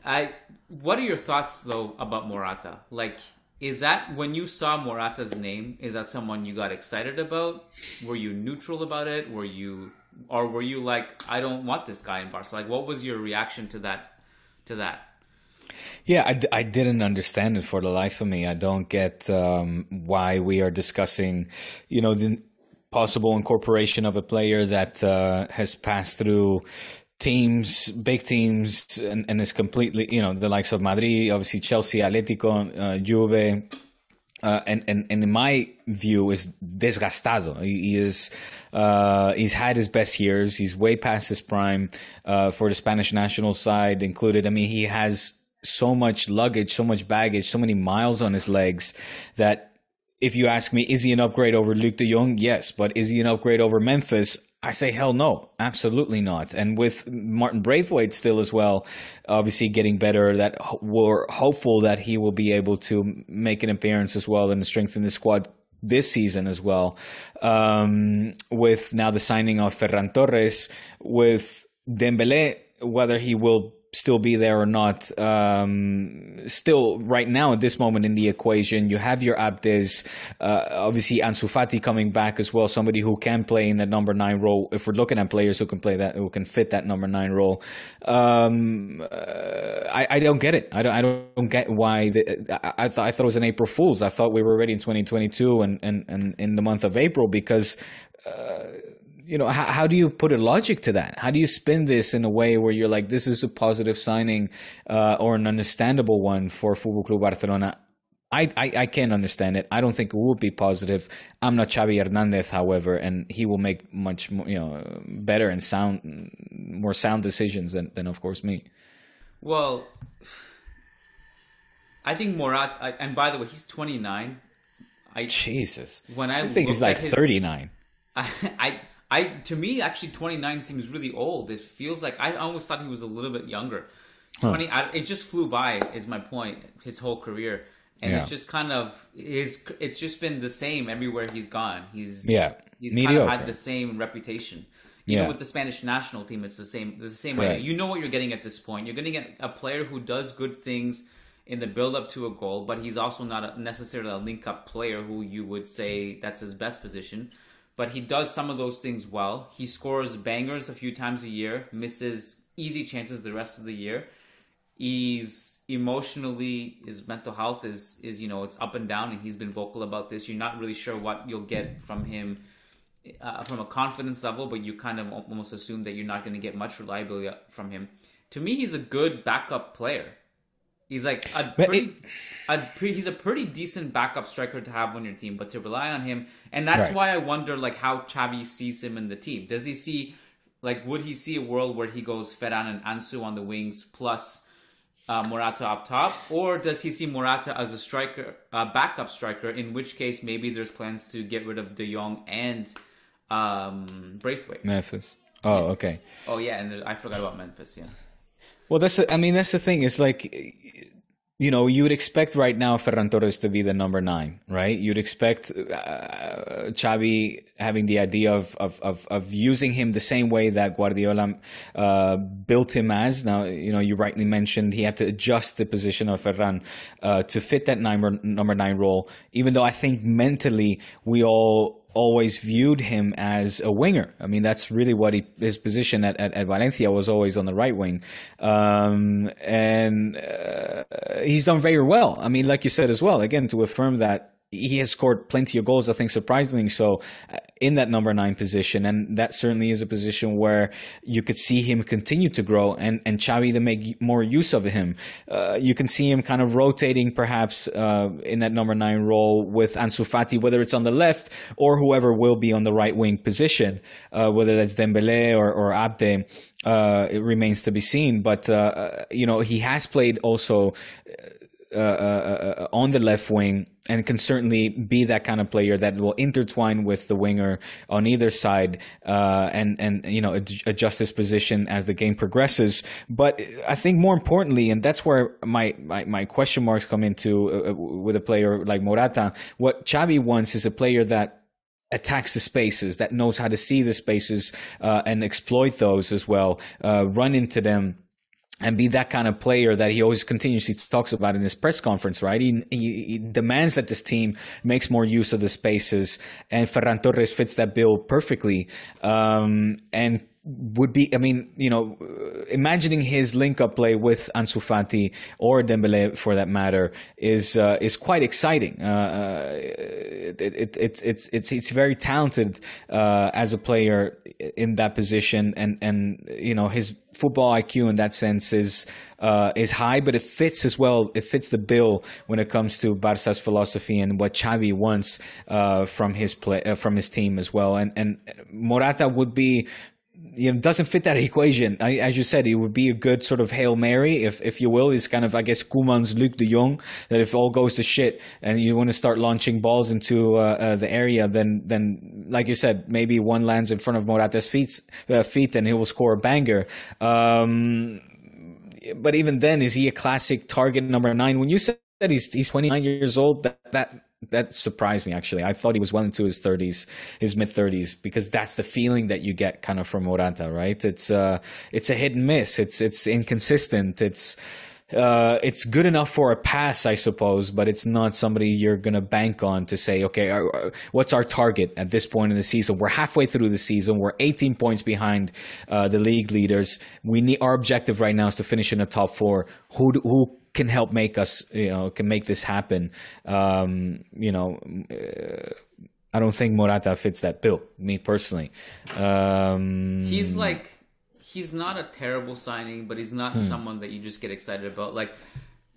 What are your thoughts though about Morata? Like, is that when you saw Morata's name? Is that someone you got excited about? Were you neutral about it? Were you like, I don't want this guy in Barca? Like, what was your reaction to that? Yeah, I didn't understand it for the life of me. I don't get why we are discussing, the possible incorporation of a player that has passed through teams, big teams, and is completely, the likes of Madrid, obviously Chelsea, Atletico, Juve, and in my view is desgastado. He is he's had his best years. He's way past his prime for the Spanish national side included. I mean, he has so much luggage, so much baggage, so many miles on his legs that if you ask me, is he an upgrade over Luuk de Jong? Yes. But is he an upgrade over Memphis? I say hell no, absolutely not. And with Martin Braithwaite still as well, obviously getting better, that we're hopeful that he will be able to make an appearance as well and strengthen the squad this season as well. With now the signing of Ferran Torres, with Dembele, whether he will still be there or not, still right now at this moment in the equation, you have your Abdes, obviously Ansu Fati coming back as well, somebody who can play in that number 9 role. If we're looking at players who can play that, who can fit that number 9 role, I don't get it. I don't get why. I thought it was an April Fool's. I thought we were already in 2022 and in the month of April because. How do you put a logic to that? How do you spin this in a way where you're like, this is a positive signing or an understandable one for Fútbol Club Barcelona? I can't understand it. I don't think it would be positive. I'm not Xavi Hernandez, however, and he will make much more, better and more sound decisions than of course me. Well, I think Morata, and by the way, he's 29. Jesus. When I think he's like 39. To me, actually, 29 seems really old. It feels like I almost thought he was a little bit younger. 20, it just flew by. Is my point? His whole career, and it's just kind of it's just been the same everywhere he's gone. He's kind of had the same reputation. Even with the Spanish national team, it's the same. It's the same way. You know what you're getting at this point. You're going to get a player who does good things in the build-up to a goal, but he's also not necessarily a link-up player who you would say that's his best position. But he does some of those things well. He scores bangers a few times a year, misses easy chances the rest of the year. He's emotionally, his mental health is it's up and down, and he's been vocal about this. You're not really sure what you'll get from him from a confidence level, but you kind of almost assume that you're not going to get much reliability from him. To me, he's a good backup player. He's like he's a pretty decent backup striker to have on your team, but to rely on him, and that's why I wonder like how Xavi sees him in the team. Does he see would he see a world where he goes Ferran and Ansu on the wings plus Morata up top, or does he see Morata as a striker, backup striker? In which case, maybe there's plans to get rid of De Jong and Braithwaite. Memphis. Oh, okay. Oh yeah, and I forgot about Memphis. Yeah. Well, that's the thing. It's like, you would expect right now Ferran Torres to be the number 9, right? You'd expect Xavi having the idea of using him the same way that Guardiola built him as. Now, you rightly mentioned he had to adjust the position of Ferran to fit that number 9 role, even though I think mentally we all always viewed him as a winger. I mean, that's really what his position at Valencia was, always on the right wing. And he's done very well. I mean, like you said as well, again, to affirm that he has scored plenty of goals, I think surprisingly so, in that number 9 position. And that certainly is a position where you could see him continue to grow and Xavi to make more use of him. You can see him kind of rotating perhaps in that number 9 role with Ansu Fati, whether it's on the left or whoever will be on the right wing position, whether that's Dembele or Abde. It remains to be seen. But, he has played also on the left wing and can certainly be that kind of player that will intertwine with the winger on either side and adjust his position as the game progresses. But I think more importantly, and that's where my question marks come into with a player like Morata, what Xavi wants is a player that attacks the spaces, that knows how to see the spaces and exploit those as well, run into them. and be that kind of player that he always continuously talks about in his press conference, right? He demands that this team makes more use of the spaces, and Ferran Torres fits that bill perfectly. And would be, I mean, imagining his link-up play with Ansu Fati or Dembele, for that matter, is quite exciting. It's very talented as a player in that position, and his football IQ in that sense is high, but it fits as well. It fits the bill when it comes to Barca's philosophy and what Xavi wants from his team as well. And Morata would be, doesn't fit that equation. As you said, it would be a good sort of Hail Mary, if you will. He's kind of, I guess, Koeman's Luc de Jong, that if all goes to shit and you want to start launching balls into the area, then like you said, maybe one lands in front of Morata's feet and he will score a banger. But even then, is he a classic target number 9? When you said that he's 29 years old, that surprised me, actually. I thought he was well into his mid-30s, because that's the feeling that you get kind of from Morata, right? It's a hit and miss. It's inconsistent. It's good enough for a pass, I suppose, but it's not somebody you're going to bank on to say, okay, what's our target at this point in the season? We're halfway through the season. We're 18 points behind the league leaders. Our objective right now is to finish in the top 4. Who can help make us, can make this happen? I don't think Morata fits that bill, me personally. He's not a terrible signing, but he's not someone that you just get excited about. Like,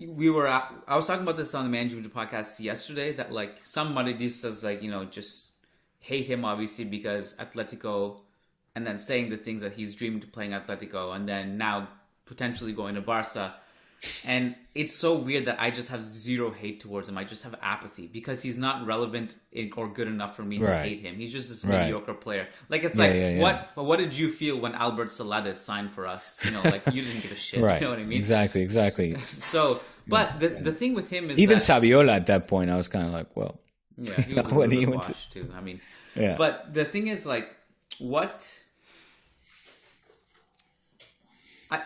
I was talking about this on the Management podcast yesterday, that like some Madridistas, like, just hate him obviously because Atletico, and then saying the things that he's dreaming to playing Atletico, and then now potentially going to Barca. And it's so weird that I just have zero hate towards him. I just have apathy because he's not relevant or good enough for me to hate him. He's just this mediocre player. Like, it's what did you feel when Albert Salades signed for us? Like, you didn't give a shit. Right. You know what I mean? Exactly. So, but the thing with him is even Saviola at that point, I was kind of like, well, yeah, he was a little bit washed too. I mean, yeah. But the thing is, like,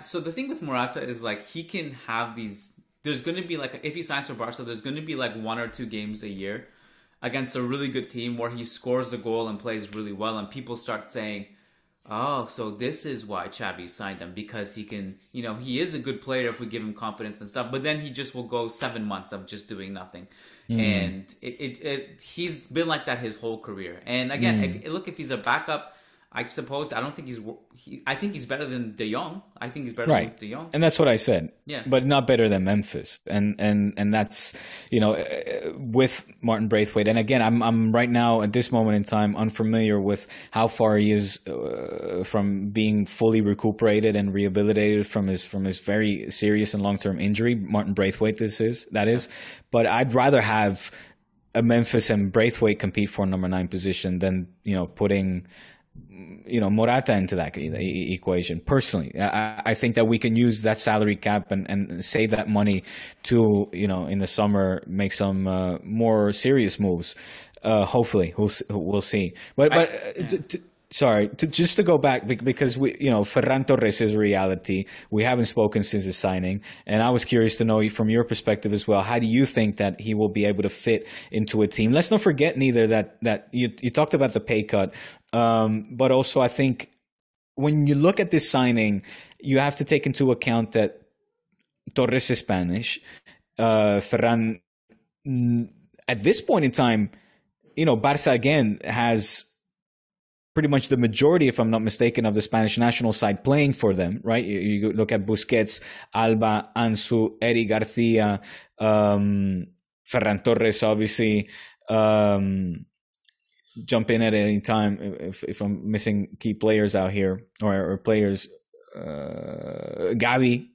so the thing with Morata is, like, he can have these. There's going to be, like, if he signs for Barca, there's going to be like 1 or 2 games a year against a really good team where he scores a goal and plays really well, and people start saying, "Oh, so this is why Xavi signed him, because he can, he is a good player if we give him confidence and stuff." But then he just will go 7 months of just doing nothing, and he's been like that his whole career. And again, if he's a backup, I suppose I don't think I think he's better than De Jong. I think he's better than De Jong. And that's what I said. Yeah. But not better than Memphis. And that's, with Martin Braithwaite. And again, I'm right now at this moment in time unfamiliar with how far he is from being fully recuperated and rehabilitated from his very serious and long-term injury. Martin Braithwaite that is. But I'd rather have a Memphis and Braithwaite compete for a number 9 position than, putting Morata into that equation. Personally, I think that we can use that salary cap and save that money to, in the summer, make some more serious moves. Hopefully, we'll see. Just to go back, because Ferran Torres is a reality. We haven't spoken since his signing, and I was curious to know from your perspective as well. How do you think that he will be able to fit into a team? Let's not forget neither that you talked about the pay cut, but also I think when you look at this signing, you have to take into account that Torres is Spanish. Ferran, at this point in time, Barca again has pretty much the majority, if I'm not mistaken, of the Spanish national side playing for them, right? You look at Busquets, Alba, Ansu, Eric Garcia, Ferran Torres, obviously. Jump in at any time if I'm missing key players out here or players. Gavi,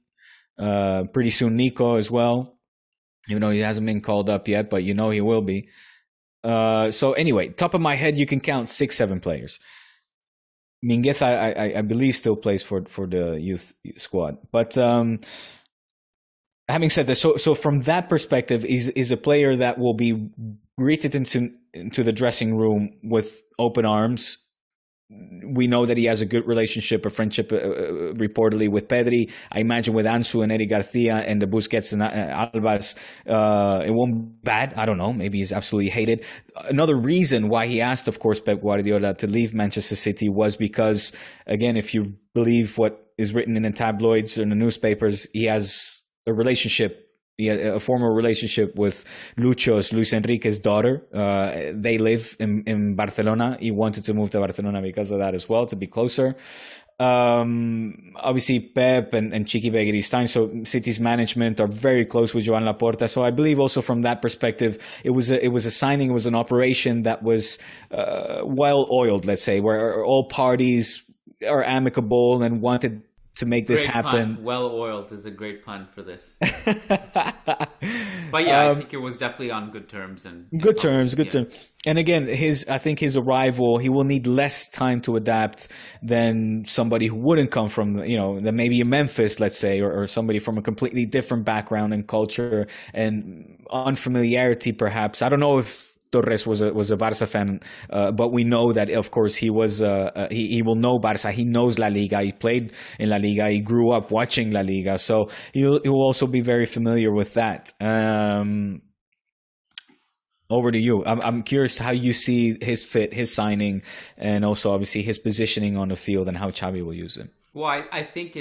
pretty soon Nico as well. Even though he hasn't been called up yet, but he will be. So anyway, top of my head, you can count 6-7 players. Minguez, I believe, still plays for the youth squad. But having said that, so from that perspective, is a player that will be greeted into the dressing room with open arms, we know that he has a good relationship, a friendship, reportedly with Pedri. I imagine with Ansu and Eric Garcia and the Busquets and Albas, it won't be bad. I don't know. Maybe he's absolutely hated. Another reason why he asked, of course, Pep Guardiola to leave Manchester City was because, again, if you believe what is written in the tabloids and the newspapers, he has a relationship. He had a former relationship with Luis Enrique's daughter. They live in Barcelona. He wanted to move to Barcelona because of that as well, to be closer. Obviously, Pep and Chiqui Begiristain, so City's management are very close with Joan Laporta. So I believe also from that perspective, it was a signing, it was an operation that was well-oiled, let's say, where all parties are amicable and wanted to make this happen. Well-oiled is a great pun for this. But yeah, I think it was definitely on good terms and good terms. And again, I think his arrival, he will need less time to adapt than somebody who wouldn't come from, than maybe in Memphis, let's say, or somebody from a completely different background and culture and unfamiliarity, perhaps. I don't know if Torres was a Barca fan, but we know that, of course, he was he will know Barca. He knows La Liga. He played in La Liga. He grew up watching La Liga, so he will also be very familiar with that. Over to you. I'm curious how you see his fit, his signing, and also obviously his positioning on the field and how Xavi will use him. Well, I think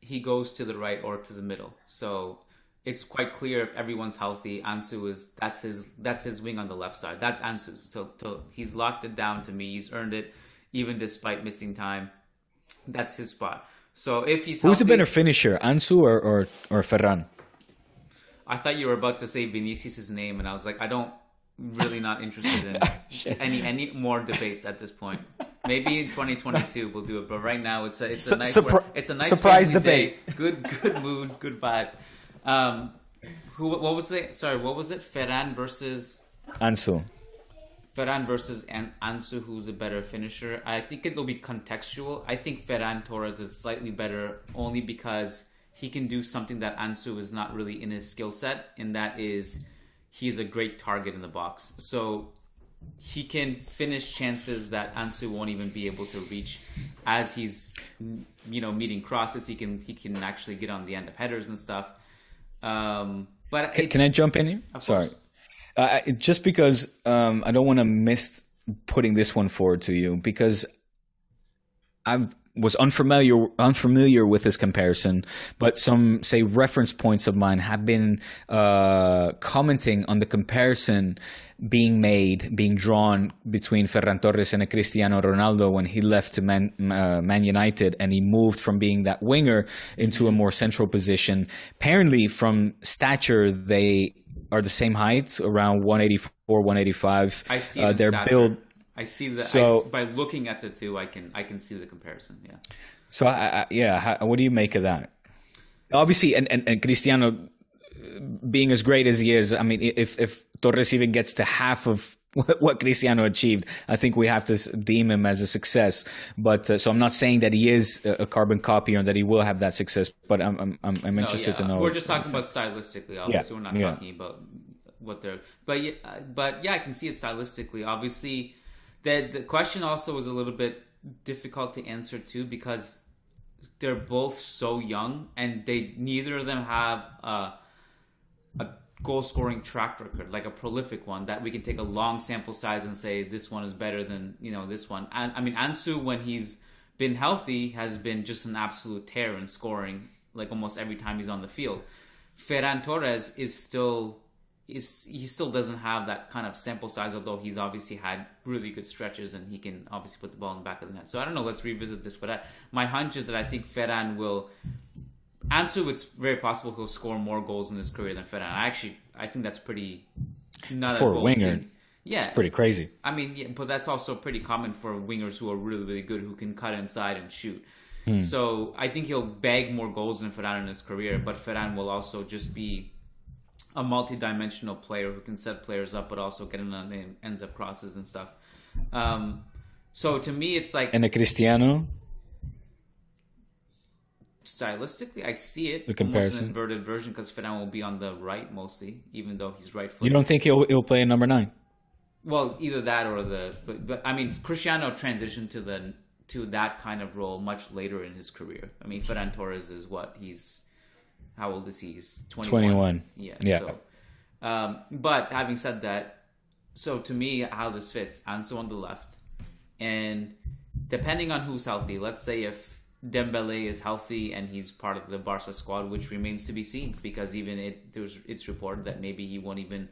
he goes to the right or to the middle. So it's quite clear if everyone's healthy, Ansu that's his wing on the left side. That's Ansu's. He's locked it down to me. He's earned it, even despite missing time. That's his spot. So if he's healthy, who's the better finisher, Ansu or Ferran? I thought you were about to say Vinicius' name, and I was like, really not interested in any more debates at this point. Maybe in 2022 we'll do it, but right now it's a nice surprise debate. Day. Good mood, good vibes. What was it? Ferran versus Ansu. Ferran versus Ansu, who's a better finisher? I think it'll be contextual. I think Ferran Torres is slightly better only because he can do something that Ansu is not really in his skill set, and that is he's a great target in the box. So he can finish chances that Ansu won't even be able to reach as he's meeting crosses. He can actually get on the end of headers and stuff. But can I jump in here? Sorry. Just because I don't want to miss putting this one forward to you, because I was unfamiliar with this comparison, but some, say, reference points of mine have been commenting on the comparison being drawn between Ferran Torres and Cristiano Ronaldo when he left to Man United and he moved from being that winger into a more central position. Apparently, from stature, they are the same height, around 184, 185. I see their stature. Build. I see that. By looking at the two, I can see the comparison. Yeah. So what do you make of that? Obviously, and Cristiano being as great as he is, I mean, if Torres even gets to half of what Cristiano achieved, I think we have to deem him as a success. But so I'm not saying that he is a carbon copy or that he will have that success. But I'm interested to know. We're just talking about stylistically. Obviously, we're not talking about what they're. But yeah, I can see it stylistically. Obviously, the question also was a little bit difficult to answer too, because they're both so young and neither of them have a goal scoring track record, like a prolific one that we can take a long sample size and say this one is better than this one. And I mean, Ansu, when he's been healthy, has been just an absolute tear in scoring, like almost every time he's on the field. Ferran Torres he still doesn't have that kind of sample size, although he's obviously had really good stretches and he can obviously put the ball in the back of the net. So I don't know, let's revisit this. But my hunch is that I think Ferran will... Ansu, it's very possible he'll score more goals in his career than Ferran. I think that's pretty... Not for a winger, thing. Yeah, it's pretty crazy. I mean, yeah, but that's also pretty common for wingers who are really, really good, who can cut inside and shoot. So I think he'll bag more goals than Ferran in his career, but Ferran will also just be a multi-dimensional player who can set players up, but also get in on the ends up crosses and stuff. So to me, it's like... And the Cristiano? Stylistically, I see it. The comparison. Almost an inverted version, because Ferran will be on the right mostly, even though he's right-footed. You don't think he'll play a number 9? Well, either that or but I mean, Cristiano transitioned to the to that kind of role much later in his career. I mean, Ferran Torres is how old is he? He's 21. Yeah. So, but having said that, so to me, how this fits, Ansu on the left, and depending on who's healthy, let's say if Dembele is healthy and he's part of the Barca squad, which remains to be seen, because even it's reported that maybe he won't even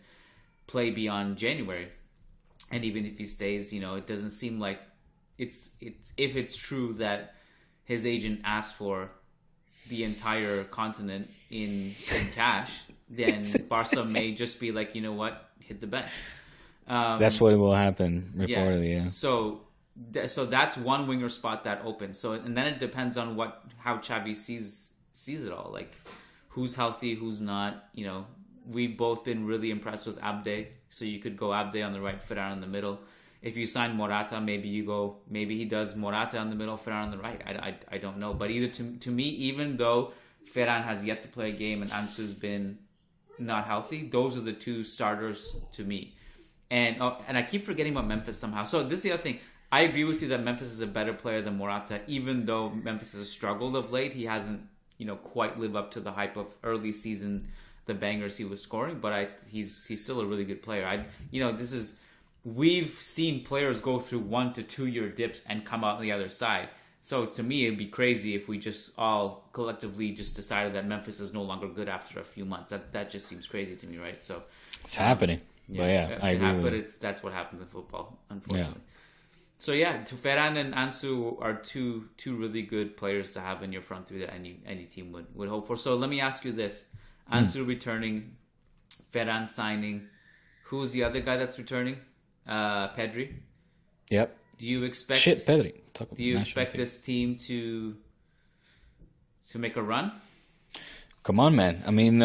play beyond January, and even if he stays, it doesn't seem like it's if it's true that his agent asked for the entire continent in cash, then Barca may just be like, you know what, hit the bench. That's what will happen, reportedly. Yeah. So that's one winger spot that opens. So, and then it depends on how Xavi sees it all. Like, who's healthy, who's not. We've both been really impressed with Abde. So you could go Abde on the right, Ferran in the middle. If you sign Morata, maybe he does Morata on the middle, Ferran on the right. I don't know. But either to me, even though Ferran has yet to play a game and Ansu's been not healthy, those are the two starters to me. And I keep forgetting about Memphis somehow. So this is the other thing. I agree with you that Memphis is a better player than Morata, even though Memphis has struggled of late. He hasn't, quite lived up to the hype of early season, the bangers he was scoring. But he's still a really good player. We've seen players go through 1 to 2 year dips and come out on the other side. So to me, it'd be crazy if we just all collectively just decided that Memphis is no longer good after a few months. That just seems crazy to me, right? So it's happening. Yeah, I agree. But that's what happens in football, unfortunately. Yeah. So yeah, Ferran and Ansu are two really good players to have in your front three that any team would hope for. So let me ask you this: Ansu returning, Ferran signing. Who's the other guy that's returning? Pedri. Yep. Do you expect Pedri? Do you expect this team to make a run? Come on, man. I mean.